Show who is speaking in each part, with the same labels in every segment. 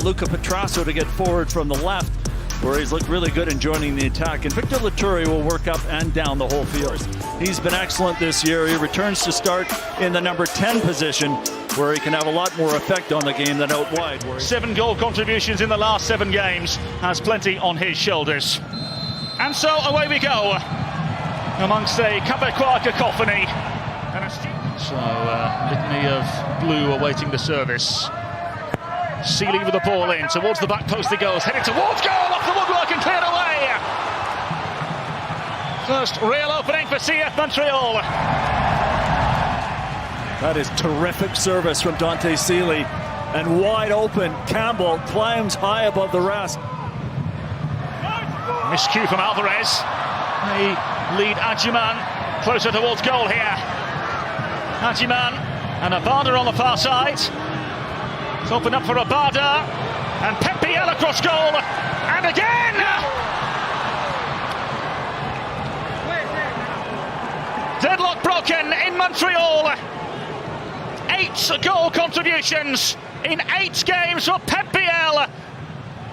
Speaker 1: Luca Petrasso to get forward from the left, where he's looked really good in joining the attack. And Victor Laturi will work up and down the whole field. He's been excellent this year. He returns to start in the number 10 position, where he can have a lot more effect on the game than out wide.
Speaker 2: 7 goal contributions in the last 7 games, has plenty on his shoulders. And so away we go, amongst a Quebecois cacophony. So litany of blue awaiting the service. Seeley with the ball in, towards the back post it goes, headed towards goal, off the woodwork and cleared away. First real opening for CF Montreal.
Speaker 1: That is terrific service from Dante Seeley, and wide open, Campbell climbs high above the rest.
Speaker 2: Miscue from Alvarez. They lead Adjiman closer towards goal here. Adjiman and Abada on the far side. It's opened up for Abada, and Pepiel across goal, and again! Deadlock broken in Montreal. 8 goal contributions in 8 games for Pepiel.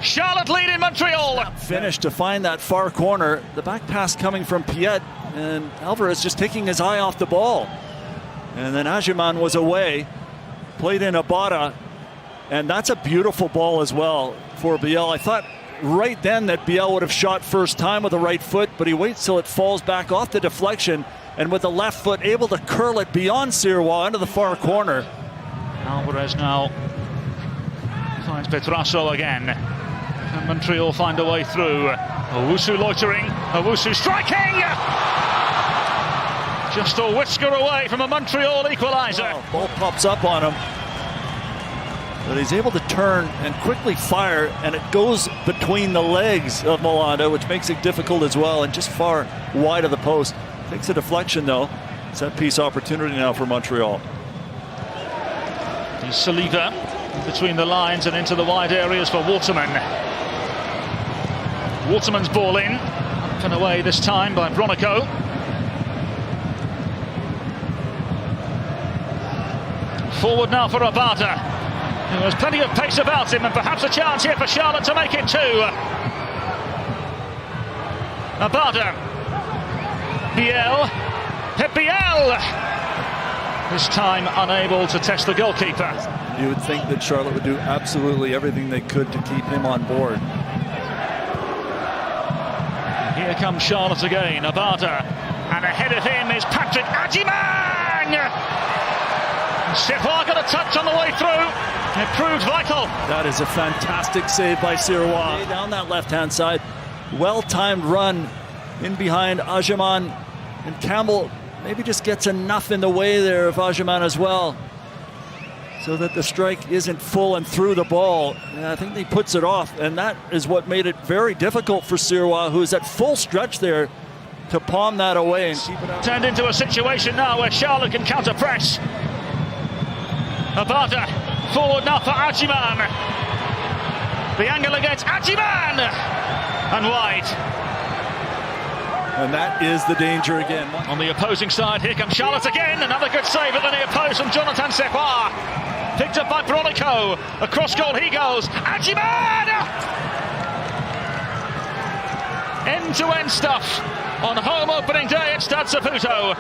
Speaker 2: Charlotte lead in Montreal.
Speaker 1: Finish to find that far corner. The back pass coming from Piet, and Alvarez just taking his eye off the ball. And then Adjiman was away, played in Abada, and that's a beautiful ball as well for Biel. I thought right then that Biel would have shot first time with the right foot, but he waits till it falls back off the deflection, and with the left foot able to curl it beyond Sirois into the far corner.
Speaker 2: Alvarez now finds Petrasso again. And Montreal find a way through. Owusu loitering, Owusu striking! Just a whisker away from a Montreal equaliser.
Speaker 1: Wow, ball pops up on him, but he's able to turn and quickly fire, and it goes between the legs of Malanda, which makes it difficult as well, and just far wide of the post. Takes a deflection though. Set piece opportunity now for Montreal.
Speaker 2: Saliva between the lines and into the wide areas for Waterman. Waterman's ball in, up and away this time by Bronico. Forward now for Abada. There's plenty of pace about him, and perhaps a chance here for Charlotte to make it 2. Abada. Biel. Pepiel. This time unable to test the goalkeeper.
Speaker 1: You would think that Charlotte would do absolutely everything they could to keep him on board.
Speaker 2: Here comes Charlotte again. Abada. And ahead of him is Patrick Adjiman. Sirois got a touch on the way through. It proved vital.
Speaker 1: That is a fantastic save by Sirois. Down that left-hand side. Well-timed run in behind Adjiman. And Campbell maybe just gets enough in the way there of Adjiman as well, so that the strike isn't full and through the ball. And I think he puts it off, and that is what made it very difficult for Sirois, who is at full stretch there, to palm that away and keep it out.
Speaker 2: Turned into a situation now where Charlotte can counter-press. Abada forward now for Adjiman. The angle against Adjiman, and wide.
Speaker 1: And that is the danger again.
Speaker 2: On the opposing side, here comes Charlotte again. Another good save at the near post from Jonathan Sirois. Picked up by Bronico. Across goal he goes. Adjiman! End-to-end stuff on home opening day at Stade Saputo.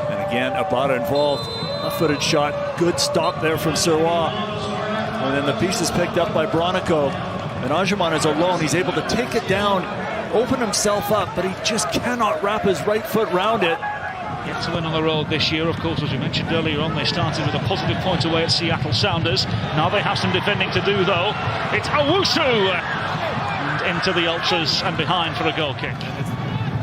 Speaker 1: And again, Abada involved. Left-footed shot. Good stop there from Sirois. And then the piece is picked up by Bronico. And Adjiman is alone. He's able to take it down, open himself up, but he just cannot wrap his right foot round it.
Speaker 2: Yet to win on the road this year, of course, as we mentioned earlier on. They started with a positive point away at Seattle Sounders. Now they have some defending to do, though. It's Owusu! And into the Ultras and behind for a goal kick.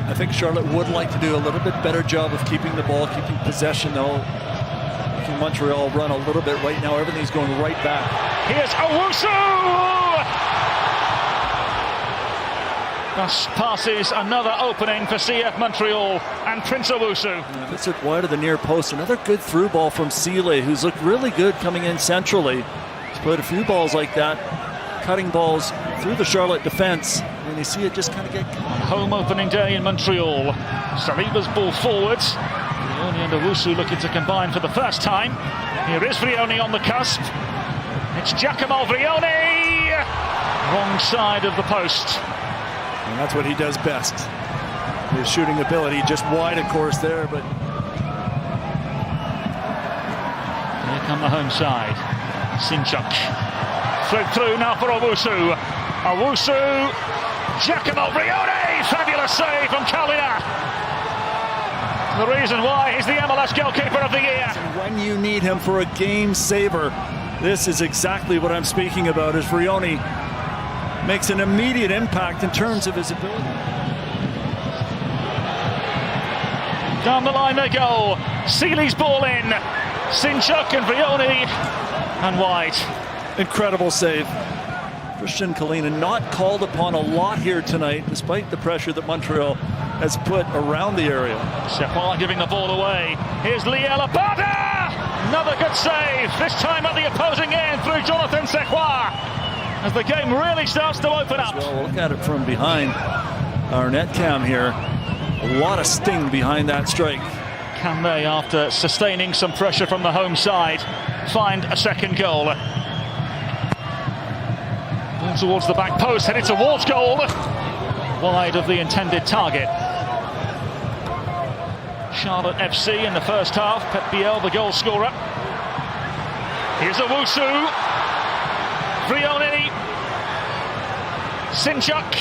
Speaker 1: I think Charlotte would like to do a little bit better job of keeping the ball, keeping possession, though. Making Montreal run a little bit right now. Everything's going right back.
Speaker 2: Here's Owusu! Thus passes another opening for CF Montreal and Prince Owusu.
Speaker 1: Puts it wide of the near post. Another good through ball from Seeley, who's looked really good coming in centrally. He's played a few balls like that, cutting balls through the Charlotte defense, and you see it just kind of get...
Speaker 2: On home opening day in Montreal, Saliba's ball forwards. Vrioni and Owusu looking to combine for the first time. Here is Vrioni on the cusp. It's Giacomo Vrioni, wrong side of the post.
Speaker 1: And that's what he does best. His shooting ability, just wide of course there, but...
Speaker 2: Here come the home side. Sinchuk. Flipped through now for Owusu. Owusu, Giacomo Vrioni, fabulous save from Kalina. The reason why he's the MLS goalkeeper of the year.
Speaker 1: When you need him for a game saver, this is exactly what I'm speaking about, as Vrioni makes an immediate impact in terms of his ability.
Speaker 2: Down the line they go. Seeley's ball in. Sinchuk and Vrioni and wide.
Speaker 1: Incredible save. Christian Kalina not called upon a lot here tonight, despite the pressure that Montreal has put around the area.
Speaker 2: Separ giving the ball away. Here's Liel Abada! Another good save, this time at the opposing end through Jonathan Sequoia, as the game really starts to open up.
Speaker 1: Well, we'll look at it from behind our net cam here. A lot of sting behind that strike.
Speaker 2: Can they, after sustaining some pressure from the home side, find a second goal? Ball towards the back post, headed towards goal. Wide of the intended target. Charlotte FC in the first half. Pep Biel, the goal scorer. Here's Owusu. Vrioni. Sinchuk.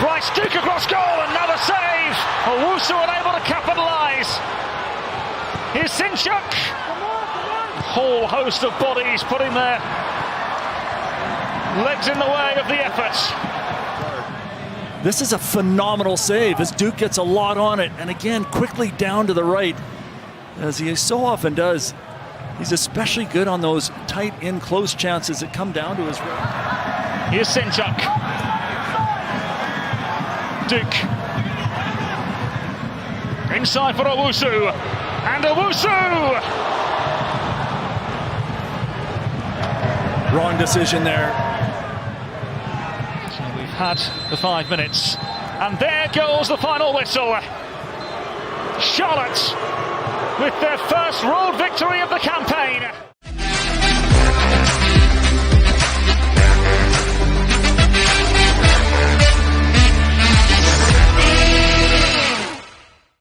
Speaker 2: Bryce Duke across goal, another save. Owusu unable to capitalise. Here's Sinchuk. A whole host of bodies putting their legs in the way of the effort.
Speaker 1: This is a phenomenal save as Duke gets a lot on it, and again quickly down to the right, as he so often does. He's especially good on those tight in close chances that come down to his right.
Speaker 2: Here's Sinchuk. Duke. Inside for Owusu. And Owusu!
Speaker 1: Wrong decision there.
Speaker 2: So we've had the 5 minutes. And there goes the final whistle. Charlotte with their first road victory of the campaign.